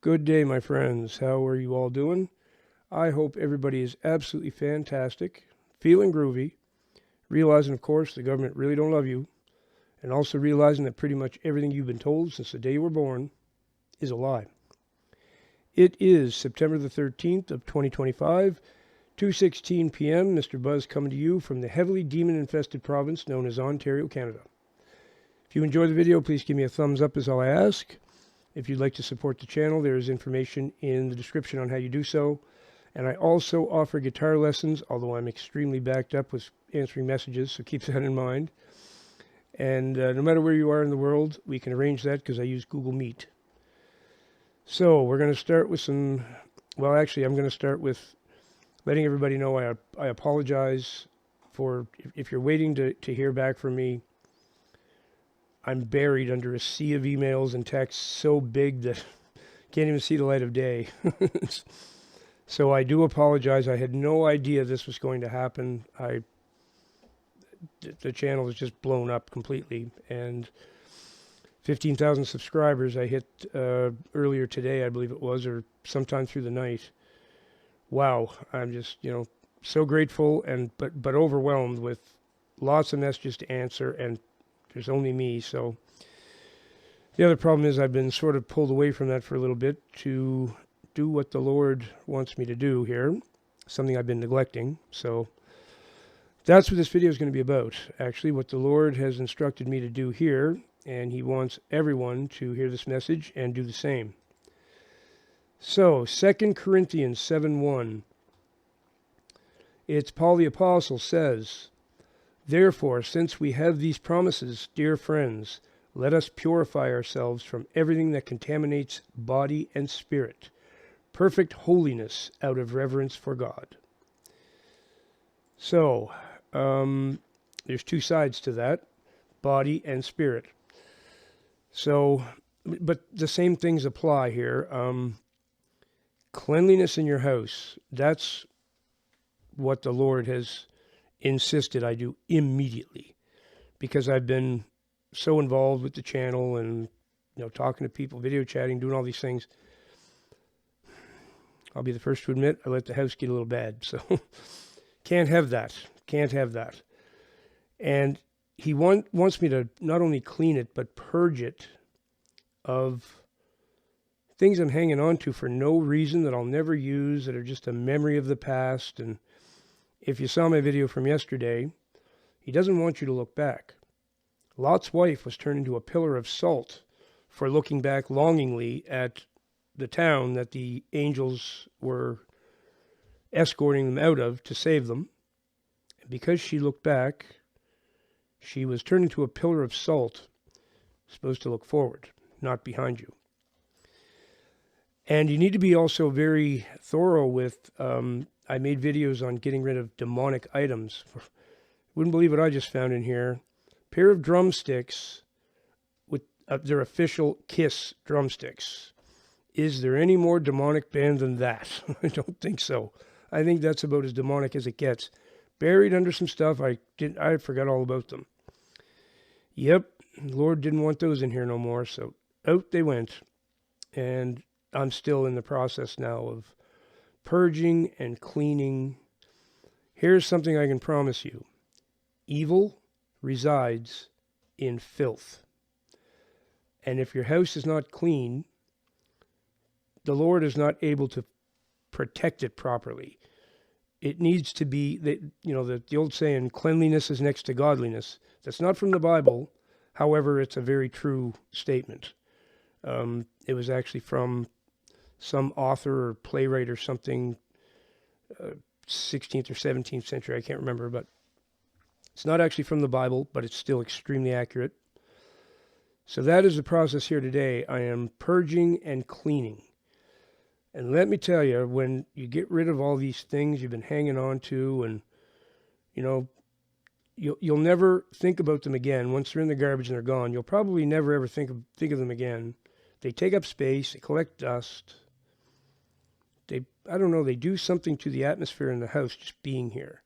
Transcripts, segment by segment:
Good day, my friends. How are you all doing? I hope everybody is absolutely fantastic, feeling groovy, realizing, of course, the government really don't love you, and also realizing that pretty much everything you've been told since the day you were born is a lie. It is September the 13th of 2025, 2:16 p.m. Mr. Buzz coming to you from the heavily demon-infested province known as Ontario, Canada. If you enjoy the video, please give me a thumbs up is all I ask. If you'd like to support the channel, there is information in the description on how you do so. And I also offer guitar lessons, although I'm extremely backed up with answering messages, so keep that in mind. And no matter where you are in the world, we can arrange that because I use Google Meet. So we're going to start with I'm going to start with letting everybody know I apologize for, if you're waiting to hear back from me. I'm buried under a sea of emails and texts so big that I can't even see the light of day. So I do apologize. I had no idea this was going to happen. The channel is just blown up completely. And 15,000 subscribers I hit earlier today, I believe it was, or sometime through the night. Wow. I'm just, so grateful but overwhelmed with lots of messages to answer, and there's only me. So the other problem is I've been sort of pulled away from that for a little bit to do what the Lord wants me to do here, something I've been neglecting. So that's what this video is going to be about, actually, what the Lord has instructed me to do here, and he wants everyone to hear this message and do the same. So 2 Corinthians 7:1, it's Paul the Apostle says, "Therefore, since we have these promises, dear friends, let us purify ourselves from everything that contaminates body and spirit, perfect holiness out of reverence for God." So, there's two sides to that, body and spirit. So, but the same things apply here. Cleanliness in your house, that's what the Lord has insisted I do immediately, because I've been so involved with the channel and talking to people, video chatting, doing all these things. I'll be the first to admit I let the house get a little bad, so can't have that. And he wants me to not only clean it but purge it of things I'm hanging on to for no reason, that I'll never use, that are just a memory of the past. And if you saw my video from yesterday, he doesn't want you to look back. Lot's wife was turned into a pillar of salt for looking back longingly at the town that the angels were escorting them out of to save them. And because she looked back, she was turned into a pillar of salt, supposed to look forward, not behind you. And you need to be also very thorough with, I made videos on getting rid of demonic items. Wouldn't believe what I just found in here. Pair of drumsticks with their official Kiss drumsticks. Is there any more demonic band than that? I don't think so. I think that's about as demonic as it gets. Buried under some stuff, I forgot all about them. Yep, the Lord didn't want those in here no more, so out they went. And I'm still in the process now of purging and cleaning. Here's something I can promise you. Evil resides in filth. And if your house is not clean, the Lord is not able to protect it properly. It needs to be, the old saying, cleanliness is next to godliness. That's not from the Bible. However, it's a very true statement. It was actually from some author or playwright or something, 16th or 17th century, I can't remember, but it's not actually from the Bible, but it's still extremely accurate. So that is the process here today. I am purging and cleaning. And let me tell you, when you get rid of all these things you've been hanging on to, and, you'll never think about them again. Once they're in the garbage and they're gone, you'll probably never ever think of them again. They take up space, they collect dust. They do something to the atmosphere in the house just being here.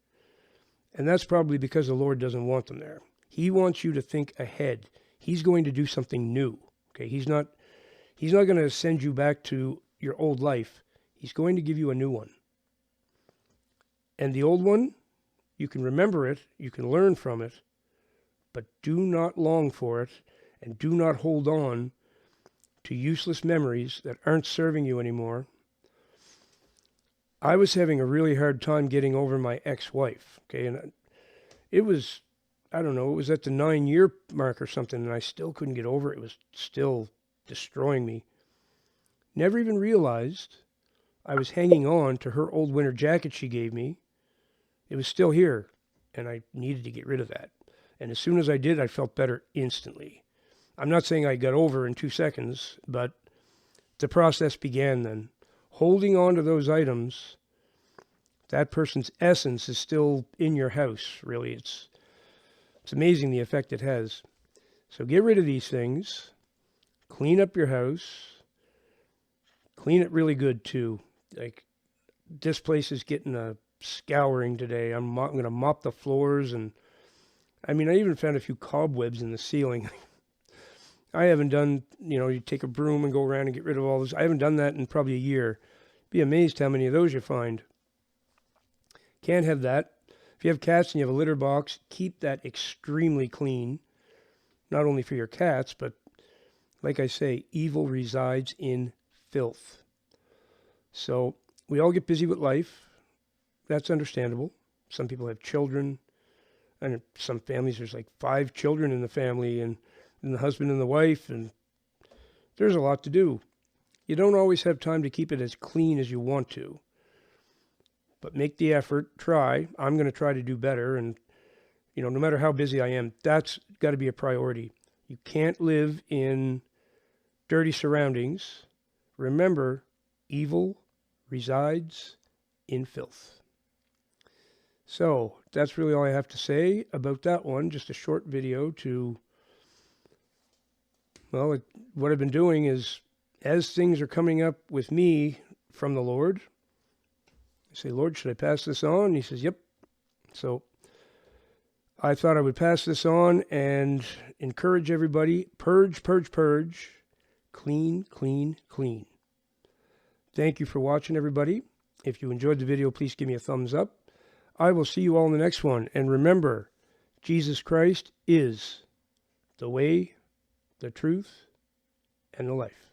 And that's probably because the Lord doesn't want them there. He wants you to think ahead. He's going to do something new. Okay, he's not going to send you back to your old life, he's going to give you a new one. And the old one, you can remember it, you can learn from it, but do not long for it, and do not hold on to useless memories that aren't serving you anymore. I was having a really hard time getting over my ex-wife, okay, and it was, I don't know, it was at the 9-year mark or something, and I still couldn't get over it. It was still destroying me. Never even realized I was hanging on to her old winter jacket she gave me. It was still here, and I needed to get rid of that. And as soon as I did, I felt better instantly. I'm not saying I got over in 2 seconds, but the process began then. Holding on to those items, that person's essence is still in your house, really. It's amazing the effect it has. So get rid of these things. Clean up your house. Clean it really good, too. Like, this place is getting a scouring today. I'm going to mop the floors, and I mean, I even found a few cobwebs in the ceiling. I haven't done, you take a broom and go around and get rid of all those. I haven't done that in probably a year. Be amazed how many of those you find. Can't have that. If you have cats and you have a litter box, keep that extremely clean. Not only for your cats, but like I say, evil resides in filth. So we all get busy with life. That's understandable. Some people have children. And in some families, there's like 5 children in the family, and the husband and the wife, and there's a lot to do. You don't always have time to keep it as clean as you want to. But make the effort, try. I'm going to try to do better, and no matter how busy I am, that's got to be a priority. You can't live in dirty surroundings. Remember, evil resides in filth. So that's really all I have to say about that one. Just a short video to, well, what I've been doing is, as things are coming up with me from the Lord, I say, Lord, should I pass this on? And he says, yep. So I thought I would pass this on and encourage everybody, purge, purge, purge, clean, clean, clean. Thank you for watching, everybody. If you enjoyed the video, please give me a thumbs up. I will see you all in the next one. And remember, Jesus Christ is the way, the truth, and the life.